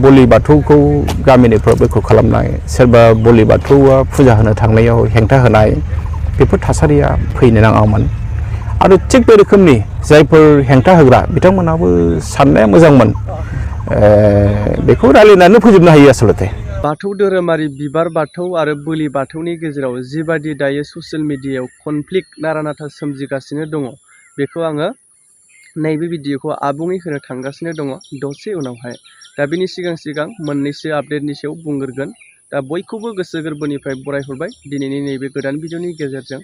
बोलि बाथौखौ गामिनिफ्राव बेखौ खालामनाय सोरबा बोलि बाथौआ फुजा होनो थांनायाव हेंथा होनाय बेफोर थासारिया फैनो नाङामोन आरो थिग बे रोखोमनि जायफोर हेंथा होग्रा बिथांमोनाबो साननाया मोजांमोन बेखौ रायलायनानै फोजोबनो हायो आसलते बाथौ धोरोमारि बिबार बाथौ आरो बोलि बाथौनि गेजेराव जिबादि दायो ससियेल मिडियायाव कनफ्लिक्ट नारा-नाथा सोमजिगासिनो दङ बेखौ आङो नैबे भिडिअखौ आबुङै होनो थांगासिनो दङ दसे उनावहाय दा बिनि सिगां मोननैसो आपडेटनि सायाव बुंग्रोगोन दा बयखौबो गोसो गोरबोनिफ्राय बरायहरबाय दिनैनि नैबे गोदान भिडिअनि गेजेरजों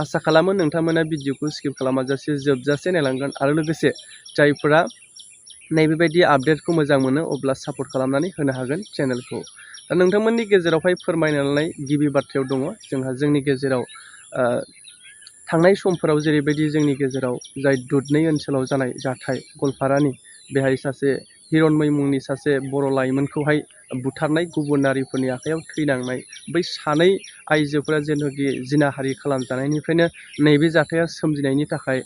आसा खालामो नोंथांमोना भिडिअखौ स्किप खालामाजासे जोबजासे नायलांगोन आरो लोगोसे जायफोरा नैबेबायदि आपडेटखौ मोजां मोनो अब्ला सापर्ट खालामनानै होनो हागोन चेनेलखौ दा नोंथांमोननि गेजेरावहाय फोरमायनो लानाय गिबि बाथ्रायाव दङ जोंनि गेजेराव थांनाय समफोराव जेरैबायदि जोंनि गेजेराव जाय दुधनै ओनसोलाव जानाय जाथाय गलपारानि बेहाय सासे हिरनमै मुंनि सासे बर' लाइमोनखौहाय बुथारनाय गुबुनारिफोरनि आखायाव थैनांनाय बै सानै आइजोफोरा जेनाखि जिनाहारि खालामजानायनिफ्रायनो नैबे जाथाया सोमजिनायनि थाखाय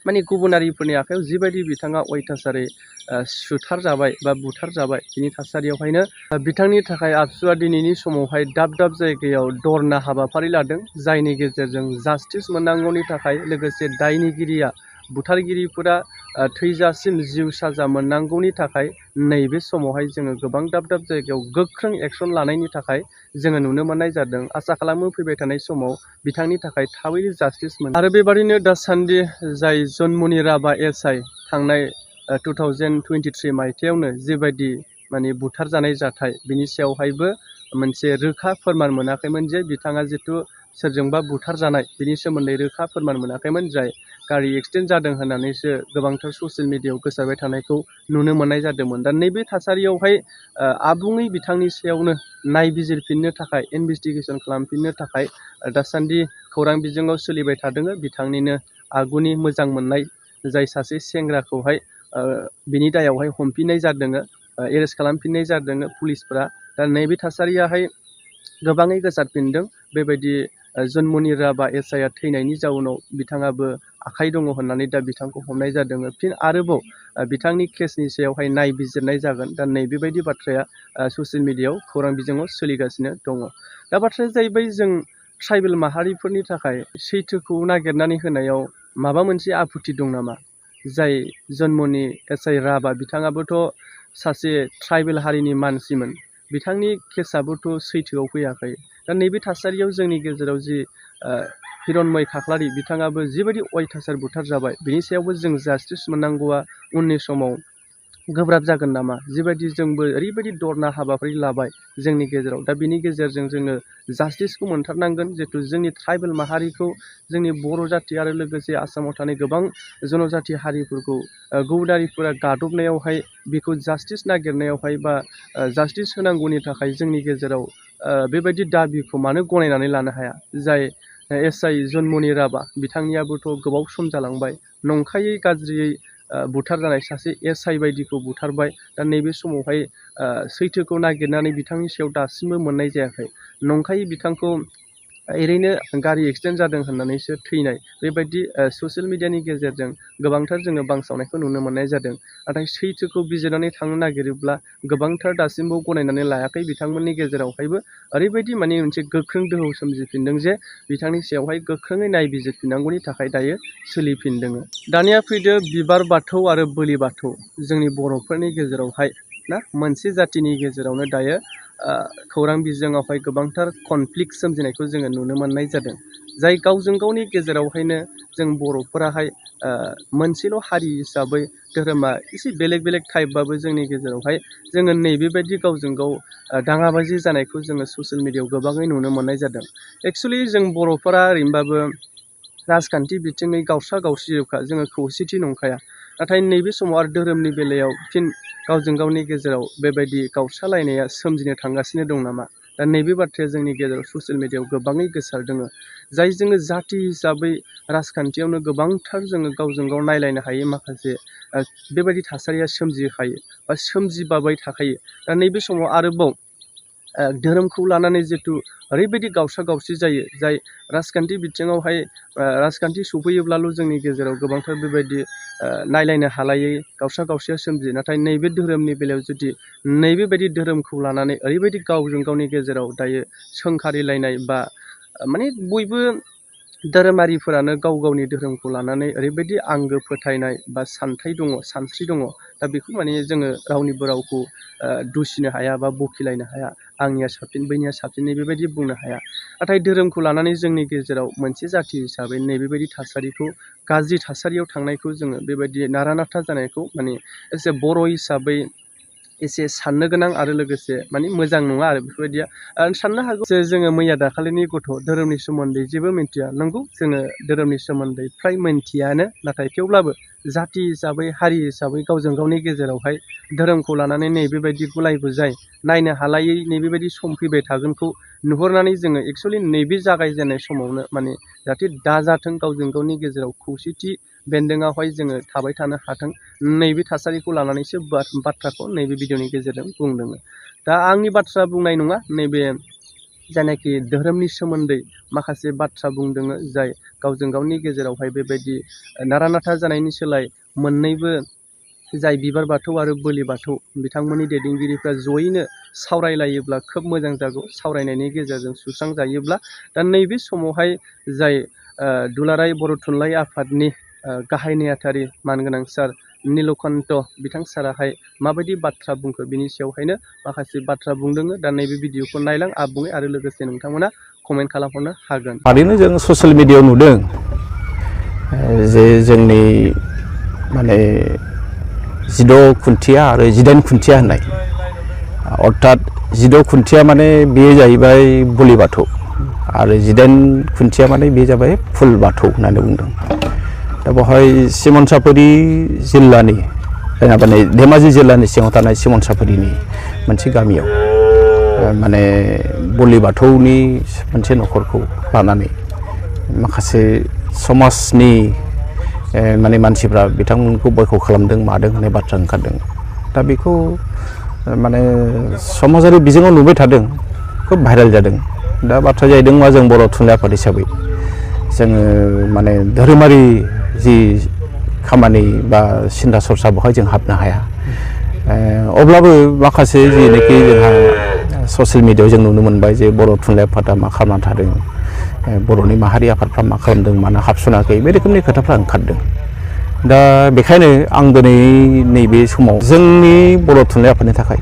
माने गुबुनारिफोरनि आखायाव जिबायदि बिथाङा अयथासारै सुथारजाबाय बा बुथारजाबाय बिनि थासारियावहायनो बिथांनि थाखाय आबसुआ दिनैनि समावहाय दाब दाब जायगायाव धरना हाबाफारि लादों जायनि गेजेरजों जास्टिस मोननांगौनि थाखाय लोगोसे दायनिगिरिया बुथारगिरिफोरा थैजासिम जिउ साजा मोननांगौनि थाखाय नैबे समावहाय जोङो गोबां दाब दाब जायगायाव गोख्रों एक्सन लानायनि थाखाय जोङो नुनो मोननाय जादों आसा खालामो फैबाय थानाय समाव बिथांनि थाखाय थाबैनो जास्टिस मोनो आरो बेबादिनो दासान्दि जाय जन्मनि राभा एसआइ थांनाय 2023 मायथाइयावनो जिबायदि माने बुथारजानाय जाथाय बिनि सायावहायबो मोनसे रोखा फोरमान मोनाखैमोन जे बिथाङा जिथु सोरजोंबा बुथारजानाय बिनि सोमोन्दै रोखा फोरमान मोनाखैमोन जाय गारि एक्सिडेन्ट जादों होननानैसो गोबांथार ससियेल मिडियायाव गोसारबाय थानायखौ नुनो मोननाय जादोंमोन दा नैबे थासारियावहाय आबुङै बिथांनि सायावनो नायबिजिरफिननो थाखाय इनभेस्टिगेसन खालामफिननो थाखाय दासान्दि खौरां बिजोङाव सोलिबाय थादों बिथांनिनो आगुनि मोजां मोननाय जाय सासे सेंग्राखौहाय बिनि दायावहाय हमफिननाय जादों एरेस्ट खालामफिननाय जादों पुलिसफोरा दा नैबे थासारियाहाय गोबाङै गोसारफिनदों बेबायदि जन्मनि राभा एसआइआ थैनायनि जाउनाव बिथाङाबो आखाइ दङ होननानै दा बिथांखौ हमनाय जादों फिन आरोबाव बिथांनि केसनि सायावहाय नायबिजिरनाय जागोन दा नैबेबायदि बाथ्राया ससियेल मिडियायाव खौरां बिजोङाव सोलिगासिनो दङ दा बाथ्राया जाहैबाय जों ट्राइबेल माहारिफोरनि थाखाय सैथोखौ नागिरनानै होनायाव माबा मोनसे आफुथि दं नामा जाय जन्मनि एसआइ राभा बिथाङाबोथ' सासे ट्राइबेल हारिनि मानसिमोन बिथांनि केसाबोथ' सैथोआव फैयाखै दा नैबे थासारियाव जोंनि गेजेराव जि हिरनमै खाख्लारि बिथाङाबो जिबायदि अयथासार बुथार जाबाय बिनि सायावबो जों जास्टिस मोननांगौआ उननि समाव गोब्राब जागोन नामा जिबायदि जोंबो ओरैबायदि धरना हाबाफारि लाबाय जोंनि गेजेराव दा बिनि गेजेरजों जोङो जास्टिसखौ मोनथारनांगोन जिहेतु जोंनि ट्राइबेल माहारिखौ जोंनि बर' जाथि आरो लोगोसे आसामाव थानाय गोबां जनजाथि हारिफोरखौ गुबुनारिफोरा गादबनायावहाय बेखौ जास्टिस नागिरनायावहाय बा जास्टिस होनांगौनि थाखाय जोंनि गेजेराव बेबायदि दाबिखौ मानो गनायनानै लानो हाया जाय एसआइ जन्मनि राभा बिथांनियाबोथ' गोबाव सम जालांबाय नंखायै गाज्रियै बुथारजानाय सासे एसआइ बायदिखौ बुथारबाय दा नैबे समावहाय सैथोखौ नागिरनानै बिथांनि सायाव दासिमबो मोननाय जायाखै नंखायै बिथांखौ ओरैनो गारि एक्सिडेन्ट जादों होननानैसो थैनाय बेबायदि ससियेल मिडियानि गेजेरजों गोबांथार जोङो बांसावनायखौ नुनो मोननाय जादों नाथाय सैथोखौ बिजिरनानै थांनो नागिरोब्ला गोबांथार दासिमबो गनायनानै लायाखै बिथांमोननि गेजेरावहायबो ओरैबायदि माने मोनसे गोख्रों दोहौ सोमजिफिनदों जे बिथांनि सायावहाय गोख्रोङै नायबिजिरफिननांगौनि थाखाय दायो सोलिफिनदों दानिया फैदो बिबार बाथौ आरो बोलि बाथौ जोंनि बर'फोरनि गेजेरावहाय ना मोनसे जाथिनि गेजेरावनो दायो खौरां बिजोङावहाय गोबांथार कनफ्लिक्ट सोमजिनायखौ जोङो नुनो मोननाय जादों जाय गावजों गावनि गेजेरावहायनो जों बर'फोराहाय मोनसेल' हारि हिसाबै धोरोमा एसे बेलेग बेलेग टाइपबाबो जोंनि गेजेरावहाय जोङो नैबेबायदि गावजों गाव दाङाबाजि जानायखौ जोङो ससियेल मिडियायाव गोबाङै नुनो मोननाय जादों एक्सुवेलि जों बर'फोरा ओरैनोबाबो राजखान्थि बिथिङै गावस्रा गावस्रियोखा जोङो खौसेथि नंखाया नाथाय नैबे समाव आरो धोरोमनि बेलायाव फिन गावजों गावनि गेजेराव बेबायदि गावस्रालायनाया सोमजिनो थांगासिनो दं नामा दा नैबे बाथ्राया जोंनि गेजेराव ससियेल मिडियायाव गोबाङै गोसारदों जाय जोङो जाथि हिसाबै राजखान्थियावनो गोबांथार जोङो गावजों गाव नायलायनो हायै माखासे बेबायदि थासारिया सोमजिखायो बा सोमजिबाय थाखायो दा नैबे समाव आरोबाव धोरोमखौ लानानै जिथु ओरैबायदि गावसा गावसि जायो जाय राजखान्थि बिथिङावहाय राजखान्थि सफैयोब्लाल' जोंनि गेजेराव गोबांथार बेबायदि नायलायनो हालायै गावसा गावसिया सोमजियो नाथाय नैबे धोरोमनि बेलायाव जुदि नैबेबायदि धोरोमखौ लानानै ओरैबायदि गावजों गावनि गेजेराव दायो सोंखारिलायनाय बा माने बयबो धोरोमारिफोरानो गाव गावनि धोरोमखौ लानानै ओरैबायदि आंगो फोथायनाय बा सानथाय दङ सानस्रि दङ दा बेखौ माने जोङो रावनिबो रावखौ दुसिनो हाया बा बखिलायनो हाया आंनिया साबसिन बैनिया साबसिन बेबायदि बुंनो हाया नाथाय धोरोमखौ लानानै जोंनि गेजेराव मोनसे जाथि हिसाबै नैबेबायदि थासारिखौ गाज्रि थासारियाव थांनायखौ जोङो बेबायदि नारा नाथा जानायखौ माने एसे बर' हिसाबै एसे साननो गोनां आरो लोगोसे माने मोजां नङा आरो बेफोरबायदिया साननो हागौ जे जोङो मैया दाखालिनि गथ' धोरोमनि सोमोन्दै जेबो मिन्थिया नंगौ जोङो धोरोमनि सोमोन्दै फ्राय मिन्थियानो नाथाय थेवब्लाबो जाथि हिसाबै हारि हिसाबै गावजों गावनि गेजेरावहाय धोरोमखौ लानानै नैबेबायदि गुलाय गुजाय नायनो हालायै नैबेबायदि सम फैबाय थागोनखौ नुहुरनानै जोङो एक्सुवेलि नैबे जागायजेननाय समावनो माने जाहाथे दाजाथों गावजों गावनि गेजेराव खौसेथि बेन्दोंआवहाय जोङो थाबाय थानो हाथों नैबे थासारिखौ लानानैसो बाथ्राखौ नैबे भिडिअनि गेजेरजों बुंदों दा आंनि बाथ्रा बुंनाय नङा नैबे जायनाखि धोरोमनि सोमोन्दै माखासे बाथ्रा बुंदों जाय गावजों गावनि गेजेरावहाय बेबायदि नारा नाथा जानायनि सोलाय मोननैबो जाय बिबार बाथौ आरो बोलि बाथौ बिथांमोननि दैदेनगिरिफ्रा जयैनो सावरायलायोब्ला खोब मोजां जागौ सावरायनायनि गेजेरजों सुस्रांजायोब्ला दा नैबे समावहाय जाय दुलाराय बर' थुनलाइ आफादनि गाहाय नेहाथारि मानगोनां सार नीलकण्ठ बिथां साराहाय माबायदि बाथ्रा बुंखो बिनि सायावहायनो माखासे बाथ्रा बुंदों दा नैबे भिडिअखौ नायलां आबुङै आरो लोगोसे नोंथांमोना कमेन्ट खालामहरनो हागोन। थारैनो जों ससियेल मिडियायाव नुदों जे जोंनि माने 16 खुन्थिया आरो 18 खुन्थिया होननाय अर्थात 16 खुन्थिया माने बेयो जाहैबाय बोलि बाथौ आरो 18 खुन्थिया माने बेयो जाबाय फुल बाथौ होननानै बुंदों। दा बेवहाय सिमनसाफुरि जिल्लानि माने धेमाजि जिल्लानि सिङाव थानाय सिमनसाफुरिनि मोनसे गामियाव माने बोलि बाथौनि मोनसे न'खरखौ लानानै माखासे समाजनि माने मानसिफ्रा बिथांमोनखौ बयकट खालामदों मादों होननाय बाथ्रा ओंखारदों। दा बेखौ माने समाजारि बिजोङाव नुबाय थादों खोब भाइरेल जादों। दा बाथ्रा जाहैदों मा जों बर' थुनलाइ आफाद हिसाबै जोङो माने धोरोमारि जि खामानि बा सिन्था सरसा बेवहाय जों हाबनो हाया। अब्लाबो माखासे जिनेखि जोंहा ससियेल मिडियायाव जों नुनो मोनबाय जे बर' थुनलाइ आफादा मा खालामना थादों बर'नि माहारि आफादफ्रा मा खालामदों मानो हाबसनाखै बे रोखोमनि खोथाफ्रा ओंखारदों। दा बेखायनो आं दिनै नैबे समाव जोंनि बर' थुनलाइ आफादनि थाखाय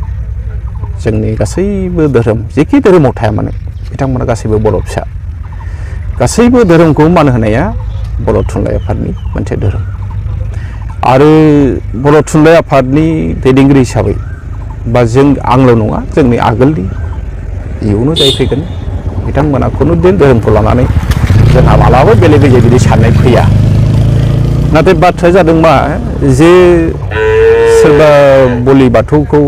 जोंनि गासैबो धोरोम जेखि धोरोमाव थाया मानो बिथांमोना गासैबो बर' फिसा गासैबो धोरोमखौ मान होनाया बर' थुनलाइ आफादनि मोनसे धोरोम आरो बर' थुनलाइ आफादनि दैदेनगिरि हिसाबै बा जों आंल' नङा जोंनि आगोलनि इयुनाव जाय फैगोन बिथांमोना खुनुदिन धोरोमखौ लानानै जोंहा मालाबाबो बेले बेजे बिदि साननाय फैया। नाथाय बाथ्राया जादों मा जे सोरबा बोलि बाथौखौ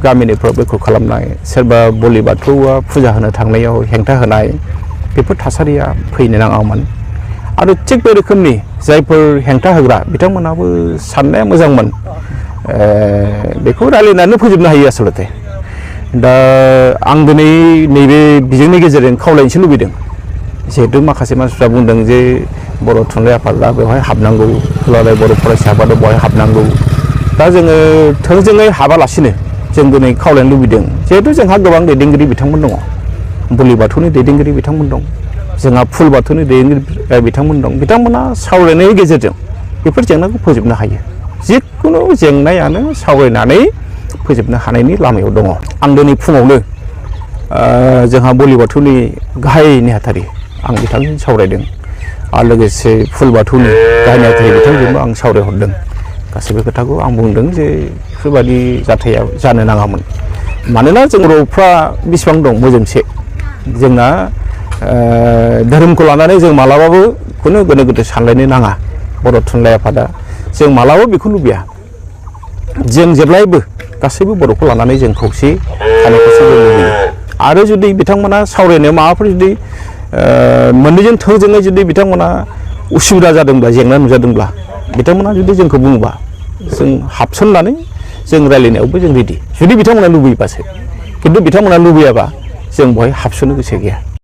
गामिनिफ्राव बयकट खालामनाय सोरबा बोलि बाथौआ फुजा होनो थांनायाव हेंथा होनाय बेफोर थासारिया फैनो नाङामोन आरो थिग बे रोखोमनि जायफोर हेंथा होग्रा बिथांमोनाबो साननाया मोजांमोन बेखौ रायलायनानै फोजोबनो हायो आसलते। दा आं दिनै नैबे बिजोंनि गेजेरजों खावलायनोसो लुबैदों जिहेतु माखासे मानसिफ्रा बुंदों जे बर' थुनलाइ आफादा बेवहाय हाबनांगौ दुलाराय बर' फरायसा आफादा बेवहाय हाबनांगौ। दा जोङो थोंजोङै हाबालासिनो जों दिनै खावलायनो लुबैदों जिहेतु जोंहा गोबां दैदेनगिरि बिथांमोन दङ बोलि बाथौनि दैदेनगिरि बिथांमोन दं जोंहा फुल बाथौनि दैदेनगिरि बिथांमोन दं बिथांमोना सावरायनायनि गेजेरजों बेफोर जेंनाखौ फोजोबनो हायो। जिखुनु जेंनायानो सावरायनानै फोजोबनो हानायनि लामायाव दङ। आं दिनै फुङावनो जोंहा बोलि बाथौनि गाहाय नेहाथारि आं बिथांजों सावरायदों आरो लोगोसे फुल बाथौनि गाहाय नेहाथारि बिथांजोंबो आं सावरायहरदों। गासैबो खोथाखौ आं बुंदों जे बेफोरबायदि जाथाया जानो नाङामोन मानोना जों बर'फ्रा बेसेबां दं मोजोमसे जोंना धोरोमखौ लानानै जों मालाबाबो खुनु गोनो गोथो सानलायनो नाङा। बर' थुनलाइ आफादा जों मालाबाबो बेखौ लुबैया जों जेब्लायबो गासैबो बर'खौ लानानै जों खौसे थानायखौसो जों लुबैयो आरो जुदि बिथांमोना सावरायनायाव माबाफोर जुदि मोननैजों थोंजोङै जुदि बिथांमोना उसुबिदा जादोंब्ला जेंना नुजादोंब्ला बिथांमोना जुदि जोंखौ बुङोबा जों हाबसननानै जों रायलायनायावबो जों रेडि जुदि बिथांमोना लुबैयोबासो। खिन्थु बिथांमोना लुबैयाबा जों बहाय हाबसोनो गोसो गैया।